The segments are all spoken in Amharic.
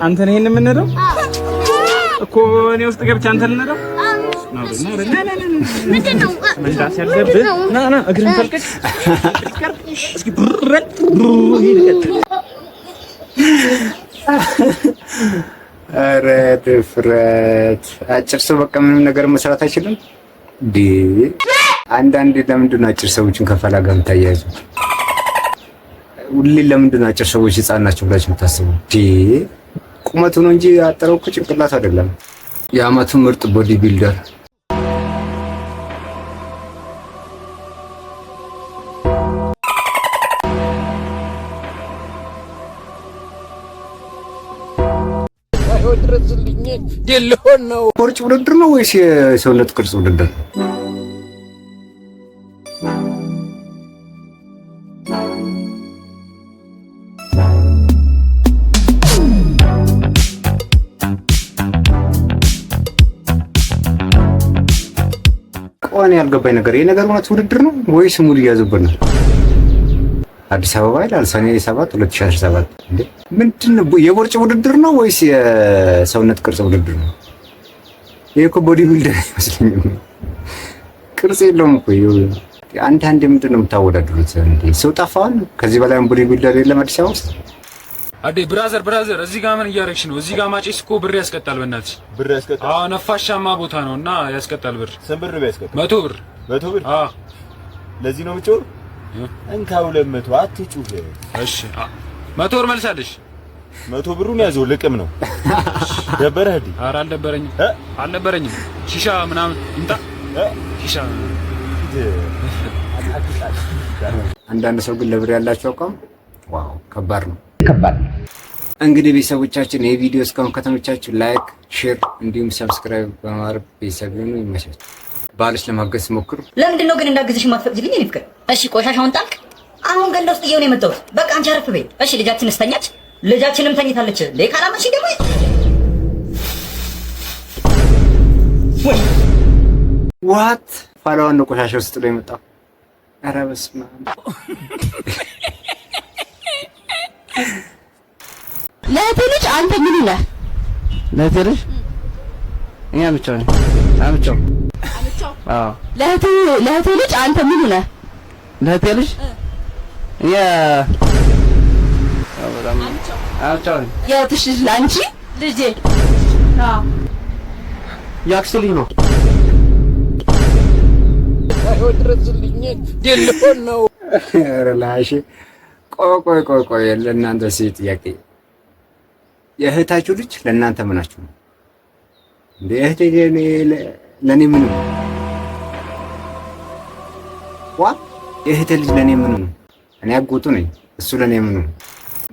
አንተ ነህ ይሄን የምንለው እኮ እኔ ውስጥ ገብቼ አንተ ልነዳው ምንድነው? መንዳት ያለብህ ና እግርህን ፈልቀቅ እስኪ ኧረ ድፍረት! አጭር ሰው በቃ ምንም ነገር መስራት አይችልም እንዴ? አንዳንዴ ለምንድን ነው አጭር ሰዎችን ከፈላጋ የምታያይዙ? ሁሌ ለምንድን ነው አጭር ሰዎች ህፃን ናቸው ብላችሁ የምታስቡ? ቁመቱ ነው እንጂ አጠረው እኮ ጭንቅላቱ አይደለም። የአመቱ ምርጥ ቦዲ ቢልደር ድረስልኝ የለሆን ነው። ቦርጭ ውድድር ነው ወይስ የሰውነት ቅርጽ ውድድር? ቆን ያልገባኝ ነገር ይሄ ነገር እውነት ውድድር ነው ወይስ ሙሉ እያዙበት ነው? አዲስ አበባ ይላል ሰኔ 7 2017 እንዴ! ምንድነው? የቦርጭ ውድድር ነው ወይስ የሰውነት ቅርጽ ውድድር ነው? ይሄ እኮ ቦዲ ቢልደር አይመስለኝም። ቅርጽ የለውም እኮ። አንዳንዴ ምንድን ነው የምታወዳድሩት እንዴ? ሰው ጠፋን። ከዚህ በላይ ቦዲ ቢልደር የለም አዲስ አበባ ውስጥ። አዴ ብራዘር፣ እዚህ ጋር ምን እያደረግሽ ነው? እዚህ ጋር ማጨስ እኮ ብር ያስቀጣል። በእናትሽ ብር ያስቀጣል? አዎ፣ ነፋሻማ ቦታ ነውና ያስቀጣል ብር። ስንት ብር ያስቀጣል? 100 ብር። 100 ብር? አዎ። ለዚህ ነው የምትጮህ? እንካ 200 አትጩህ። እሺ 100 ብር መልሳለሽ። 100 ብሩን ያዘው ልቅም ነው። ደበረህ እንዴ? ኧረ አልደበረኝም። ሺሻ ምናምን እንጣ ሺሻ። አንዳንድ ሰው ግን ለብር ያላቸው አቋም ዋው ከባድ ነው። እንግዲህ ቤተሰቦቻችን ይሄ ቪዲዮ እስካሁን ከተመቻችሁ ላይክ፣ ሼር እንዲሁም ሰብስክራይብ በማድረግ ቤተሰብ ይሁኑ። ይመቻችሁ። ባልሽ ለማገዝ ሞክሩ። ለምንድን ነው ግን እንዳግዝሽ ማትፈቅጂልኝ? እኔ ፍቅር እሺ፣ ቆሻሻውን ጣልክ። አሁን ገንዳ ውስጥ እየሆነ የመጣሁት በቃ አንቺ አረፍ በይ እሺ። ልጃችን ስተኛች፣ ልጃችንም ተኝታለች። ለካላማሽ ደግሞ ዋት ፋላውን ነው ቆሻሻ ውስጥ ነው የመጣው። ኧረ በስመ አብ። ለእህቴ ልጅ አንተ ምን ይላል? ለእህቴ ልጅ እኛ ብቻው ነው አምጫው። አዎ ለእህቴ ልጅ አንተ ምን ይላል? ለእህቴ ልጅ በጣም አምጫው። የእህትሽ ልጅ ለአንቺ ልጄ የአክስቴ ልጅ ነው። ድረስልኝ የለሆን ነው። ኧረ ላሽ ቆይ ለእናንተ ሴት ጥያቄ፣ የእህታችሁ ልጅ ለእናንተ ምናችሁ ነው እንዴ? እህቴ ለኔ ምን ነው? የእህቴ ልጅ ለኔ ምን ነው? እኔ አጎቱ ነኝ፣ እሱ ለኔ ምን ነው?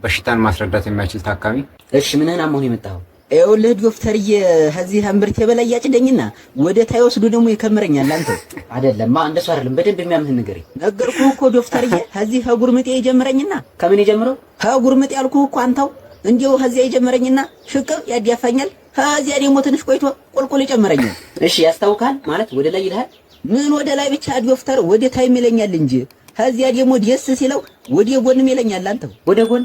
በሽታን ማስረዳት የማይችል ታካሚ። እሺ ምንህን አሞህ የመጣኸው? ይኸውልህ ዶክተርዬ ከዚህ እምብርቴ በላይ ያጭደኝና ወደ ታይ ወስዶ ደግሞ ይከምረኛል። አንተ አይደለማ እንደሱ አይደለም። በደንብ የሚያምህን ንገረኝ። ነገርኩህ እኮ ዶክተርዬ፣ ከዚህ ከጉርምጤ ይጀምረኝና ከምን ይጀምረው? ከጉርምጤ ያልኩህ እኮ አንተው እንዲሁ ከዚያ ይጀምረኝና ሽቅብ ያዲያፋኛል። ከዚያ ደግሞ ትንሽ ቆይቶ ቁልቁል ይጨምረኛል። እሺ ያስታውካል ማለት ወደ ላይ ይልሃል? ምን ወደ ላይ ብቻ ዶክተር፣ ወደ ታይ ይለኛል እንጂ ከዚያ ደግሞ ደስ ሲለው ወደ ጎንም ይለኛል። አንተው ወደ ጎን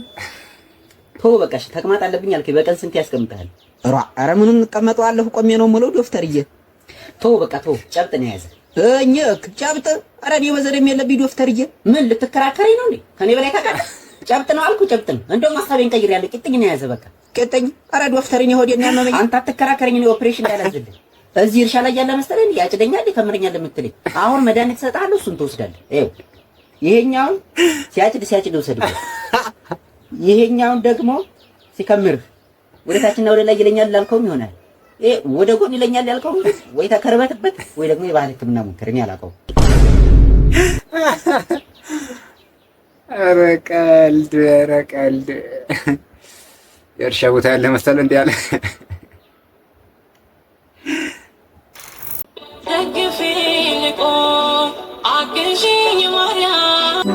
ተው በቃሽ። ተቅማጥ አለብኝ አልከኝ። በቀን ስንት ያስቀምጣል? ኧረ ምኑን እንቀመጠዋለሁ? ቆሜ ነው የምለው ዶክተርዬ። ተው በቃ ተው። ጨብጥ ነው የያዘ እኝክ ጨብጥ። ኧረ እኔ መዘደም የለብኝ ዶክተርዬ። ምን ልትከራከረኝ ነው እንዴ? ከኔ በላይ ታውቃለህ። ጨብጥ ነው አልኩ፣ ጨብጥ ነው። እንደውም ሀሳቤን ቀይሬያለሁ። ቂጥኝ ነው የያዘ በቃ ቂጥኝ። ኧረ ዶክተርዬ ሆዴን ያመመኝ። አንተ አትከራከረኝ። እኔ ኦፕሬሽን ያላዝልኝ እዚህ እርሻ ላይ ያለ መሰለኝ ያጭደኛል፣ ይከምረኛል የምትለኝ። አሁን መድኃኒት እሰጥሃለሁ፣ እሱን ትወስዳለህ። ይኸው ይሄኛውን ሲያጭድ ውሰድበት። ይሄኛውን ደግሞ ሲከምርህ ወደ ታችና ወደ ላይ ይለኛል ላልከውም ይሆናል። ወደ ጎን ይለኛል ያልከው ወይ ተከርበትበት ወይ ደግሞ የባህል ሕክምና ሞክር። እኔ አላውቀውም። ኧረ ቀልድ የእርሻ ቦታ ያለ መሰለህ እንዴ ያለ ደግፊኝ ቆም አግዢኝ ማርያም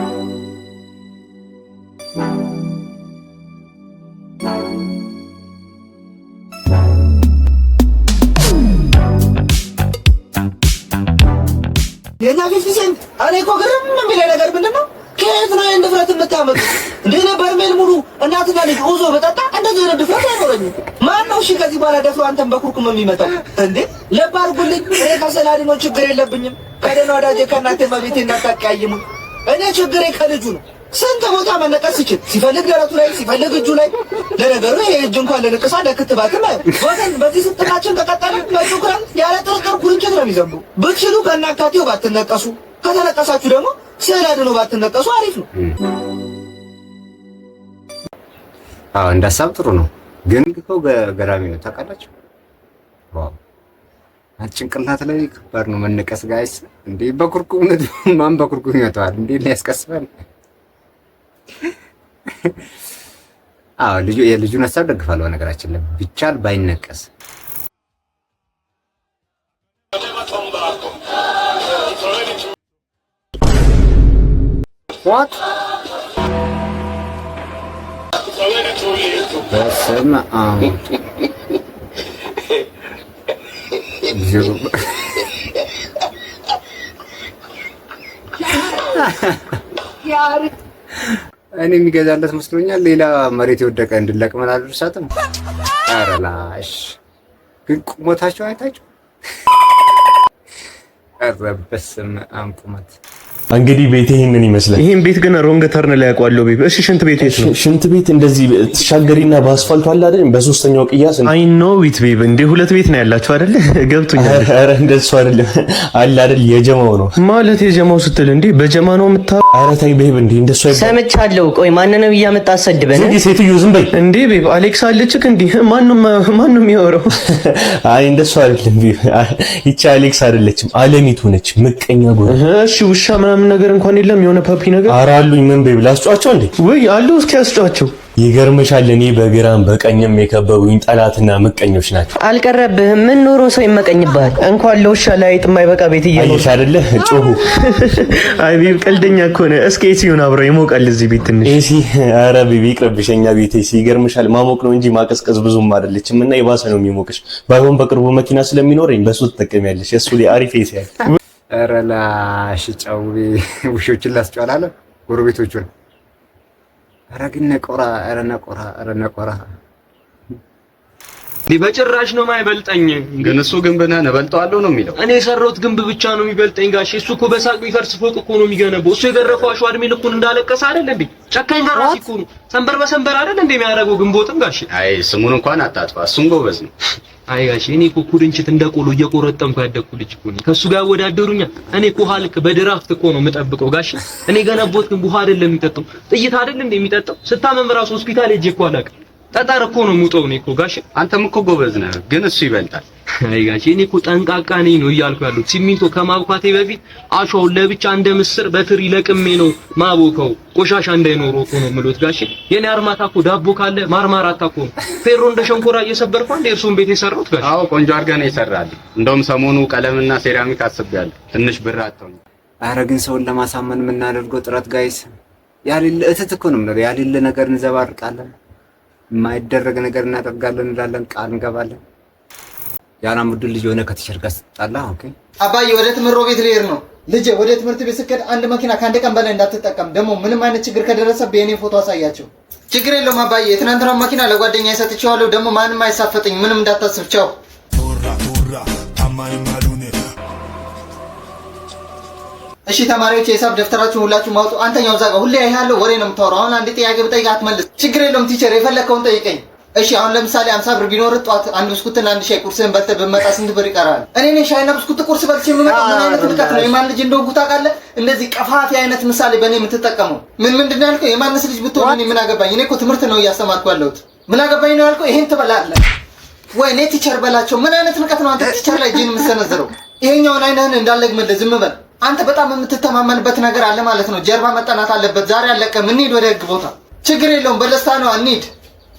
የኛ ፊት ቢሰንት እኔ እኮ ግርም የሚለኝ ነገር ምንድን ነው? ከየት ነው ይሄን ድፍረት የምታመጡት? እንደ በርሜል ሙሉ እናትና ልጅ ኡዞ በጠጣ እንደዚህ አይነት ድፍረት አይኖረኝም። ማን ነው እሺ ከዚህ በኋላ ደፍሮ አንተን በኩርኩም የሚመጣው እንዴ? ለባር ጉልኝ እኔ ከሰላዲ ነው ችግር የለብኝም። ከደና ወዳጄ ከእናቴ በቤቴ እናታቀያይሙ እኔ ችግሬ ከልጁ ነው። ስንት ቦታ መነቀስ ይችል ሲፈልግ ደረቱ ላይ ሲፈልግ እጁ ላይ። ለነገሩ ይሄ እጅ እንኳን ለንቅሳ ለክትባትም ወገን በዚህ ስጥቃችን ከቀጠለ በሹክራን ያለ ጥርጥር ኩርንችት ነው የሚዘንቡ። ብትችሉ ከናካቴው ባትነቀሱ፣ ከተነቀሳችሁ ደግሞ ስዕል አድኖ ባትነቀሱ አሪፍ ነው። አዎ እንዳሳብ ጥሩ ነው፣ ግን እኮ ገራሚ ነው ታውቃላችሁ። ዋው ጭንቅላት ላይ ከባድ ነው መነቀስ ጋይስ። እንዴ በኩርኩም ነው ማን በኩርኩም ይመጣል እንዴ ሊያስቀስበን? አዎ የልጁን ሀሳብ ደግፋለሁ። ነገራችን ላይ ቢቻል ባይነቀስ what በስመ አብ እኔ የሚገዛለት መስሎኛል። ሌላ መሬት የወደቀ እንድለቅመን አልደርሳትም። ኧረ ላሽ ግን ቁመታቸው አይታችሁ ኧረ በስመ አብ ቁመት እንግዲህ ቤት ይሄንን ይመስላል። ይሄን ቤት ግን ሮንግ ተርን ላይ ያውቀዋለሁ። ቤት እሺ፣ ሽንት ቤት የት ነው? ሽንት ቤት እንደዚህ ተሻገሪና በአስፋልቱ አለ አይደል? በሶስተኛው ቅያስ አይ ኖ ዊት ቤብ እንዴ ሁለት ቤት ነው ያላችሁ አይደል? ገብቶኛል። ኧረ እንደሱ አይደለም አለ አይደል? የጀማው ነው ማለት የጀማው ስትል እንዴ በጀማ ነው የምታ? ኧረ ተይ ቤብ እንዴ እንደሱ አይባል። ሰምቻለሁ። ቆይ ማንንም እያመጣ አሰድበን እንዴ ሴትዮ ዝም በይ እንዴ ቤብ። አሌክስ አለችክ እንዴ? ማንም የሚያወራው? አይ እንደሱ አይደለም ቤብ። ይቺ አሌክስ አይደለችም አለሚቱ ነች። ምቀኛ ጎር። እሺ ውሻ ምናምን ነገር እንኳን የለም የሆነ ፓፒ ነገር? ኧረ አሉኝ። ምን ቤብ ላስጫቸው እንዴ? ወይ አሉ እስኪ ያስጫቸው። ይገርምሻል እኔ በግራም በቀኝም የከበቡኝ ጠላትና ምቀኞች ናቸው። አልቀረብህም። ምን ኖሮ ሰው ይመቀኝብሃል? እንኳን ለውሻ ላይ የማይበቃ ቤት እየኖርሽ አይደለ? ጮሁ። አይ ቤብ ቀልደኛ እኮ ነህ። እስኪ ኤሲውን አብረው ይሞቃል እዚህ ቤት ትንሽ ኤሲ። ኧረ ቤቢ ይቅርብሽ፣ የእኛ ቤት ኤሲ ይገርምሻል ማሞቅ ነው እንጂ ማቀዝቀዝ ብዙም አይደለችም እና የባሰ ነው የሚሞቅሽ። ባይሆን በቅርቡ መኪና ስለሚኖረኝ በሱ ትጠቀሚያለሽ። እሱ ላይ አሪፍ ኤሲ ያለ። ኧረ ላሽ ጫውቤ ውሾችን ላስጫዋላለ ጎረቤቶቹን። ኧረ ግን ነቆራ፣ ኧረ ነቆራ፣ ኧረ ነቆራ በጭራሽ ነው የማይበልጠኝ። ግን እሱ ግንብ ነህ እበልጠዋለሁ ነው የሚለው። እኔ የሰራሁት ግንብ ብቻ ነው የሚበልጠኝ ጋሼ። እሱ እኮ በሳቅ ቢፈርስ ፎቅ እኮ ነው የሚገነባው። እሱ የገረፈው አሸዋ እድሜ ልኩን እንዳለቀሰ አይደል እንዴ? ጨካኝ ገራፊ እኮ ነው። ሰንበር በሰንበር አይደል እንዴ የሚያደርገው ግንቦትም ጋሼ። አይ ስሙን እንኳን አታጥፋ፣ እሱም ጎበዝ ነው። አይ ጋሼ እኔ እኮ ኩርንችት እንደ ቆሎ እየቆረጠምኩ ያደግኩ ልጅ እኮ ነኝ። ከሱ ጋር ወዳደሩኛል። እኔ እኮ ሀልክ በድራፍት እኮ ነው የምጠብቀው ጋሼ። እኔ ገነቦት ግን ውሃ አይደለም የሚጠጣው ጥይት አይደል እንዴ የሚጠጣው። ስታመም ራሱ ሆስፒታል ሄጄ እኮ አላውቅም። ጠጣር እኮ ነው ሙጠው ነው እኮ ጋሼ። አንተም እኮ ጎበዝ ነህ፣ ግን እሱ ይበልጣል። አይ ጋሼ እኔ እኮ ጠንቃቃ ነኝ ነው እያልኩ ያሉት። ሲሚንቶ ከማብኳቴ በፊት አሸዋውን ለብቻ እንደ ምስር በትሪ ለቅሜ ነው ማቦከው፣ ቆሻሻ እንዳይኖረው እኮ ነው የምሉት ጋሼ። የኔ አርማታ እኮ ዳቦ ካለ ማርማራታ እኮ ነው ፌሮ እንደ ሸንኮራ እየሰበርኩ አንዴ እርሱን ቤት የሰራሁት ጋሼ። አዎ ቆንጆ አድርገህ ነው የሰራልኝ። እንደውም ሰሞኑ ቀለምና ሴራሚክ አስቤያለሁ። ትንሽ ብር አጥተውኝ። ኧረ ግን ሰውን ለማሳመን የምናደርገው ጥረት ጋይስ ያሌለ እትት እኮ ነው የምንለው። ያሌለ ነገር እንዘባርቃለን፣ የማይደረግ ነገር እናደርጋለን እንላለን፣ ቃል እንገባለን። ያናሙድን ልጅ የሆነ ከቲቸር ጋር ስትጣላ ኦኬ አባዬ ወደ ትምሮ ቤት ልሄድ ነው። ልጄ ወደ ትምህርት ቤት ስትሄድ አንድ መኪና ከአንድ ቀን በላይ እንዳትጠቀም። ደግሞ ምንም አይነት ችግር ከደረሰብህ የኔ ፎቶ አሳያቸው። ችግር የለውም አባዬ። የትናንትናው መኪና ለጓደኛ የሰጥቼዋለሁ። ደግሞ ማንም አይሳፈጥኝ። ምንም እንዳታስብ። ቻው። እሺ ተማሪዎች የሂሳብ ደፍተራችሁን ሁላችሁ ማውጡ። አንተኛው ዛጋ ሁሌ ያያለው ወሬ ነው የምታወራው። አሁን አንድ ጥያቄ ብጠይቅ አትመልስ። ችግር የለውም ቲቸር፣ የፈለከውን ጠይቀኝ። እሺ አሁን ለምሳሌ 50 ብር ቢኖር ጧት አንድ ብስኩትና አንድ ሻይ ቁርስን በልተህ ብትመጣ ስንት ብር ይቀራል? እኔ ነኝ ሻይና ብስኩት ቁርስ በልቼ የምመጣው። ምን አይነት ንቀት ነው? የማን ልጅ እንደሆንኩ ታውቃለህ? እንደዚህ ቀፋፊ አይነት ምሳሌ በእኔ የምትጠቀመው ምንድን ነው ያልከው? የማንስ ልጅ ብትሆን እኔ ምን አገባኝ? እኔ እኮ ትምህርት ነው እያስተማርኩ ያለሁት። ምን አገባኝ ነው ያልከው? ይሄን ትበላለህ ወይ? እኔ ቲቸር በላቸው። ምን አይነት ንቀት ነው አንተ ቲቸር ላይ እጅን የምትሰነዝረው? ይሄኛውን አይነህን እንዳለግመልህ ዝም በል። አንተ በጣም የምትተማመንበት ነገር አለ ማለት ነው። ጀርባ መጠናት አለበት። ዛሬ አለቀም። እንሂድ ወደ ህግ ቦታ። ችግር የለውም በደስታ ነው እንሂድ።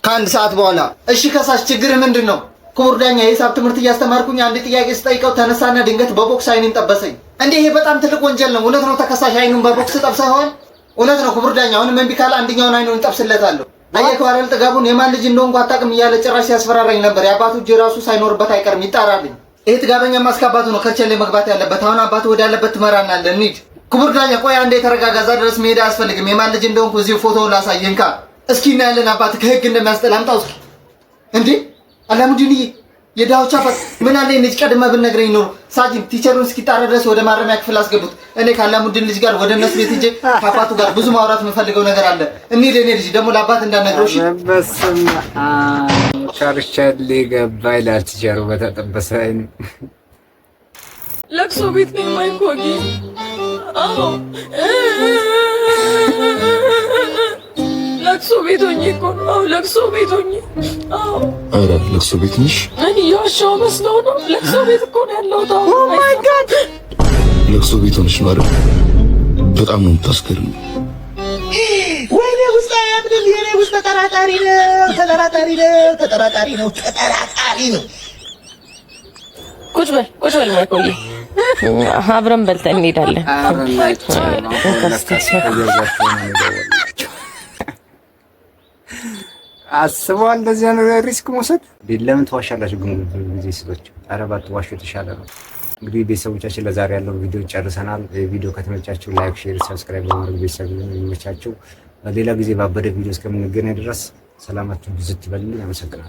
ከአንድ ሰዓት በኋላ እሺ። ከሳሽ ችግር ምንድን ነው? ክቡር ዳኛ የሂሳብ ትምህርት እያስተማርኩኝ አንድ ጥያቄ ስጠይቀው ተነሳና ድንገት በቦክስ አይኔን ጠበሰኝ። እንዴ ይሄ በጣም ትልቅ ወንጀል ነው። እውነት ነው ተከሳሽ አይኑን በቦክስ ጠብሰኸዋል? እውነት ነው ክቡር ዳኛ። አሁንም እምቢ ካለ አንደኛውን አይኑን ጠብስለታለሁ። አየከው አይደል ጥጋቡን የማን ልጅ እንደሆንኩ አታውቅም እያለ ጭራሽ ሲያስፈራራኝ ነበር። የአባቱ እጅ ራሱ ሳይኖርበት አይቀርም ይጣራልኝ። ይሄ ጥጋበኛ ማስካባቱ ነው ከርቸሌ መግባት ያለበት። አሁን አባቱ ወዳለበት ትመራናለህ። እንሂድ። ክቡር ዳኛ ቆይ አንዴ ተረጋጋ። እዛ ድረስ መሄድ አያስፈልግም። የማን ልጅ እንደሆንኩ እዚሁ ፎቶውን ላሳየህ። እንካ እስኪ እናያለን። አባት ከህግ እንደሚያስጠላ አምጣው እስኪ። እንዴ አላሙዲንዬ የዳውቻ አባት ምን አለ እንጂ ቀድመህ ብትነግረኝ ኖሮ ሳጅን ቲቸሩን እስኪጣራ ድረስ ወደ ማረሚያ ክፍል አስገቡት። እኔ ካላሙዲን ልጅ ጋር ወደ እነሱ ቤት ሂጄ ከአባቱ ጋር ብዙ ማውራት የምፈልገው ነገር አለ። እንሂድ። እኔ ልጅ ደግሞ ለአባት እንዳትነግረው እሺ። በስመ አብ ቸርቸሌ ገባ ይላል ቲቸሩ በተጠበሰ አይኑ። ለቅሶ ቤት ነው ማይኮጊ። አዎ ለቅሶ ቤት ሆኜ እኮ ነው። ለቅሶ ቤት ሆኜ። አዎ ኧረ ለቅሶ ቤት ነሽ? እኔ ያሻው መስለው ነው። ለቅሶ ቤት እኮ ነው ያለሁት። ኦ ማይ ጋድ ለቅሶ ቤት ሆነሽ ነው አይደል? በጣም ነው የምታስገርም። ወይኔ ውስጥ አያምንም። የኔ ውስጥ ተጠራጣሪ ነው። ተጠራጣሪ ነው። ቁጭ በል ማይኮዬ። አብረን በልተን እንሄዳለን። አስበዋል እንደዚህ ነው ሪስክ መውሰድ። ለምን ተዋሻላችሁ ግን ጊዜ ስሎች? ኧረ ባትዋሹ የተሻለ ነው። እንግዲህ ቤተሰቦቻችን ለዛሬ ያለው ቪዲዮ ጨርሰናል። ቪዲዮ ከተመቻችሁ ላይክ፣ ሼር፣ ሰብስክራይብ በማድረግ ቤተሰብ ይመቻችሁ። ሌላ ጊዜ ባበደ ቪዲዮ እስከምንገናኝ ድረስ ሰላማችሁ ብዝት ይበልልኝ። አመሰግናለሁ።